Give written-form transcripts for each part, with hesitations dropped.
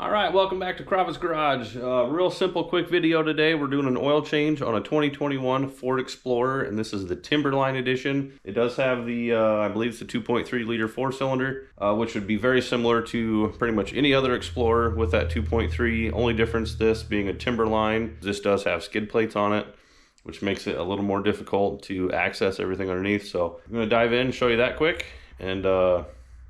All right, welcome back to Kravitz Garage. Real simple, quick video today. We're doing an oil change on a 2021 Ford Explorer, and this is the Timberline edition. It does have the, I believe it's the 2.3 liter four-cylinder, which would be very similar to pretty much any other Explorer with that 2.3. Only difference this being a Timberline. This does have skid plates on it, which makes it a little more difficult to access everything underneath. So I'm going to dive in, show you that quick, and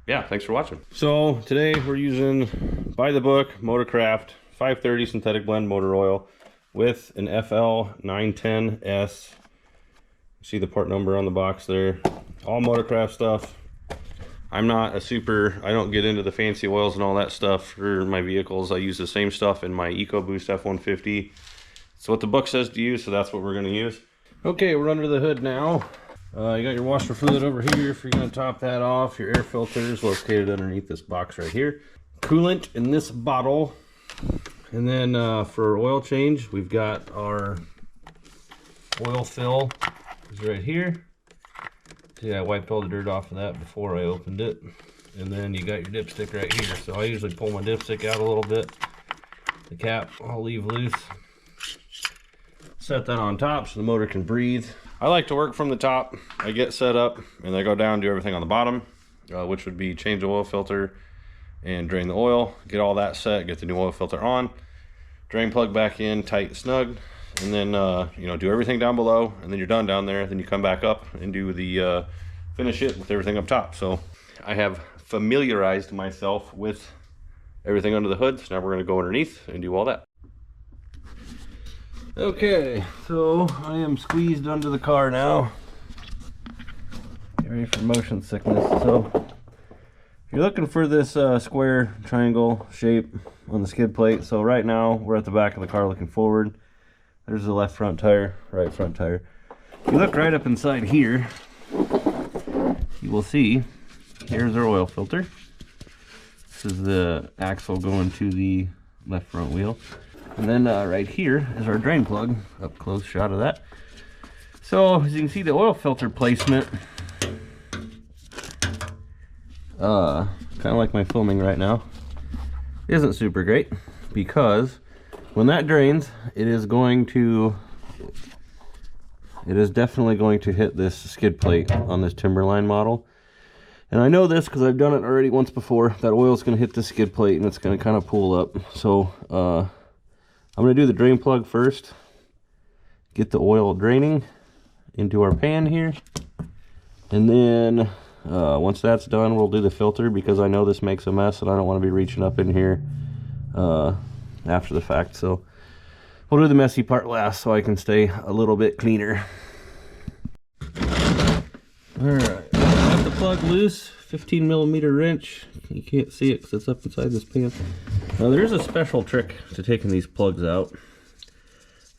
yeah, thanks for watching. So today we're using by the book Motorcraft 530 synthetic blend motor oil with an FL 910S. See the part number on the box there. All Motorcraft stuff. I'm not a I don't get into the fancy oils and all that stuff for my vehicles. I use the same stuff in my EcoBoost F-150. It's what the book says to use, so that's what we're going to use. Okay, we're under the hood now. You got your washer fluid over here if you're going to top that off. Your air filter is located underneath this box right here. Coolant in this bottle. And then for oil change, we've got our oil fill is right here. See, I wiped all the dirt off of that before I opened it. And then you got your dipstick right here. So I usually pull my dipstick out a little bit. The cap I'll leave loose. Set that on top so the motor can breathe. I like to work from the top. I get set up and I go down, do everything on the bottom, which would be change the oil filter and drain the oil, get all that set, get the new oil filter on, drain plug back in tight, snug, and then you know, do everything down below, and then you're done down there. Then you come back up and do the finish it with everything up top. So I have familiarized myself with everything under the hood. So now we're going to go underneath and do all that. Okay, so I am squeezed under the car now. Get ready for motion sickness. So if you're looking for this square triangle shape on the skid plate, so right now we're at the back of the car looking forward. There's the left front tire, right front tire. If you look right up inside here, you will see here's our oil filter. This is the axle going to the left front wheel. And then right here is our drain plug, up close shot of that. So as you can see, the oil filter placement, kind of like my filming right now, isn't super great, because when that drains, it is definitely going to hit this skid plate on this Timberline model. And I know this because I've done it already once before. That oil is going to hit the skid plate and it's going to kind of pull up. So I'm going to do the drain plug first, get the oil draining into our pan here, and then once that's done, we'll do the filter, because I know this makes a mess and I don't want to be reaching up in here after the fact. So we'll do the messy part last so I can stay a little bit cleaner. Alright, got the plug loose, 15mm wrench. You can't see it because it's up inside this pan. Now there's a special trick to taking these plugs out.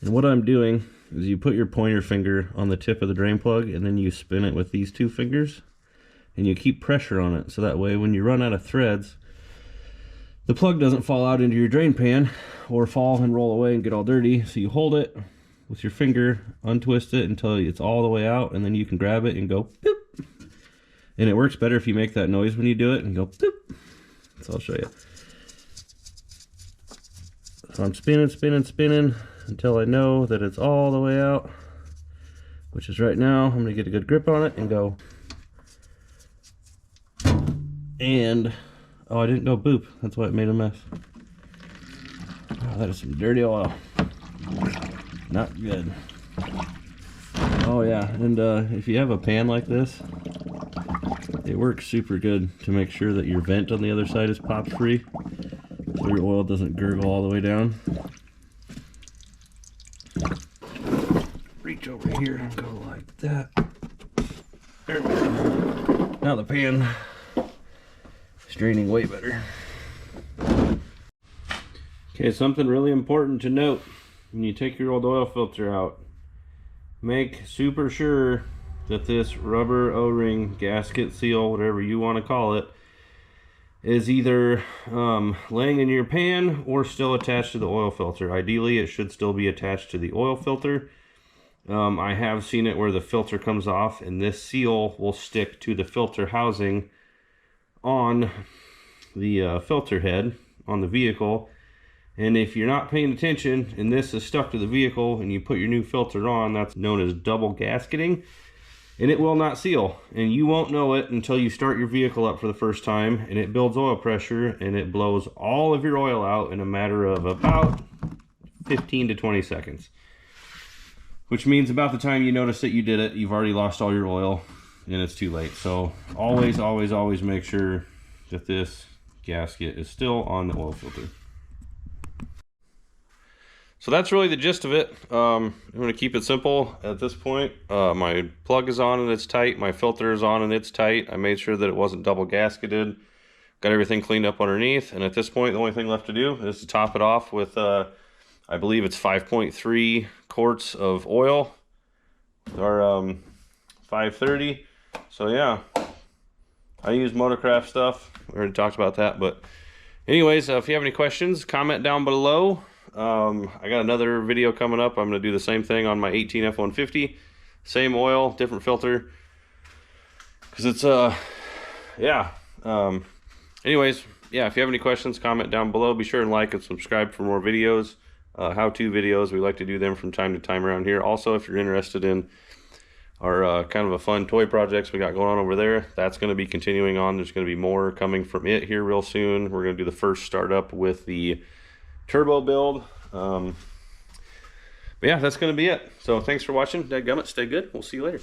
And what I'm doing is you put your pointer finger on the tip of the drain plug and then you spin it with these two fingers and you keep pressure on it, so that way when you run out of threads, the plug doesn't fall out into your drain pan or fall and roll away and get all dirty. So you hold it with your finger, untwist it until it's all the way out, and then you can grab it and go boop. And it works better if you make that noise when you do it and go boop. So I'll show you. So I'm spinning until I know that it's all the way out, which is right now. I'm gonna get a good grip on it and go. And oh, I didn't go boop. That's why it made a mess. Oh, that is some dirty oil. Not good. Oh yeah, and if you have a pan like this, it works super good to make sure that your vent on the other side is popped free, so your oil doesn't gurgle all the way down. Reach over here and go like that. There we go. Now the pan is draining way better. Okay, something really important to note when you take your old oil filter out. Make super sure that this rubber O-ring, gasket, seal, whatever you want to call it, is either laying in your pan or still attached to the oil filter. Ideally, it should still be attached to the oil filter. I have seen it where the filter comes off and this seal will stick to the filter housing on the filter head, on the vehicle. And if you're not paying attention and this is stuck to the vehicle and you put your new filter on, that's known as double gasketing, and it will not seal. And you won't know it until you start your vehicle up for the first time, and it builds oil pressure and it blows all of your oil out in a matter of about 15 to 20 seconds. Which means about the time you notice that you did it, you've already lost all your oil and it's too late. So always, always, always make sure that this gasket is still on the oil filter. So that's really the gist of it. I'm going to keep it simple at this point. My plug is on and it's tight. My filter is on and it's tight. I made sure that it wasn't double gasketed. Got everything cleaned up underneath. And at this point, the only thing left to do is to top it off with, I believe it's 5.3 quarts of oil. Or 530. So yeah, I use Motorcraft stuff. We already talked about that. But anyways, if you have any questions, comment down below. I got another video coming up. I'm going to do the same thing on my 18 F-150. Same oil, different filter. Because it's, yeah. Anyways, yeah, if you have any questions, comment down below. Be sure and like and subscribe for more videos. How-to videos. We like to do them from time to time around here. Also, if you're interested in our kind of a fun toy projects we got going on over there, that's going to be continuing on. There's going to be more coming from it here real soon. We're going to do the first startup with the turbo build. But yeah, that's going to be it. So thanks for watching. Dadgummit, stay good. We'll see you later.